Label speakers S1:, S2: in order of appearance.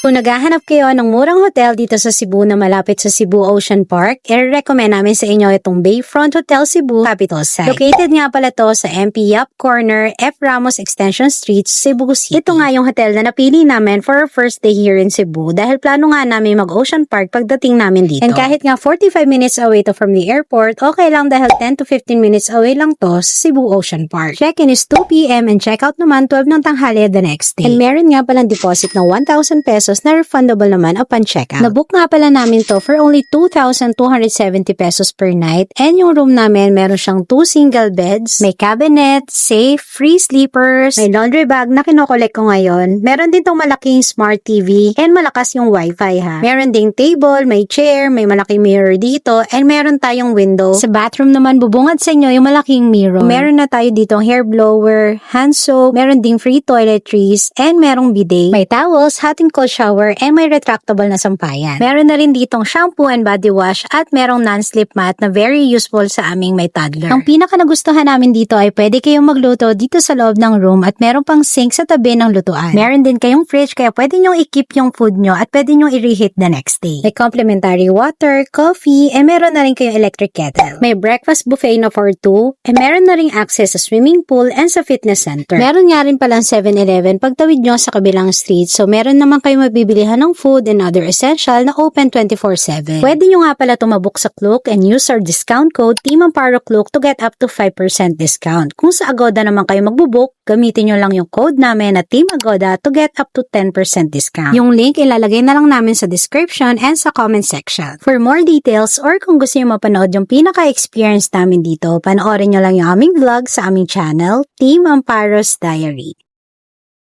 S1: Kung naghahanap kayo ng murang hotel dito sa Cebu na malapit sa Cebu Ocean Park, i-recommend namin sa inyo itong Bayfront Hotel Cebu Capital Site. Located nga pala to sa MP Yap Corner, F. Ramos Extension Street, Cebu City. Ito nga yung hotel na napili namin for our first day here in Cebu dahil plano nga namin mag-Ocean Park pagdating namin dito. And kahit nga 45 minutes away to from the airport, okay lang dahil 10 to 15 minutes away lang to sa Cebu Ocean Park. Check-in is 2 p.m. and check-out naman 12 ng tanghali the next day. And meron nga palang deposit na 1,000 pesos na refundable naman upon checkout. Nabook nga pala namin to for only 2,270 pesos per night and yung room namin meron siyang 2 single beds, may cabinet, safe, free sleepers, may laundry bag na kinokolek ko ngayon. Meron din tong malaking smart TV and malakas yung wifi ha. Meron ding table, may chair, may malaking mirror dito and meron tayong window. Sa bathroom naman bubungad sa inyo yung malaking mirror. Meron na tayo ditong hair blower, hand soap, meron ding free toiletries and merong bidet. May towels, hot and cold shower, and may retractable na sampayan. Meron na rin ditong shampoo and body wash at merong non-slip mat na very useful sa aming may toddler. Ang pinaka nagustuhan namin dito ay pwede kayong magluto dito sa loob ng room at meron pang sink sa tabi ng lutuan. Meron din kayong fridge kaya pwede nyong i-keep yung food nyo at pwede nyong i-reheat the next day. May complimentary water, coffee, and meron na rin kayong electric kettle. May breakfast buffet na for 2 and meron na ring access sa swimming pool and sa fitness center. Meron nga rin palang 7-Eleven pagtawid nyo sa kabilang street so meron naman kayong mabibilihan ng food and other essential na open 24/7. Pwede nyo nga pala tumabok sa Klook and use our discount code Team Amparo Klook to get up to 5% discount. Kung sa Agoda naman kayo magbubook, gamitin nyo lang yung code namin na Team Agoda to get up to 10% discount. Yung link ilalagay na lang namin sa description and sa comment section. For more details or kung gusto nyo mapanood yung pinaka-experience namin dito, panoorin nyo lang yung aming vlog sa aming channel, Team Amparo's Diary.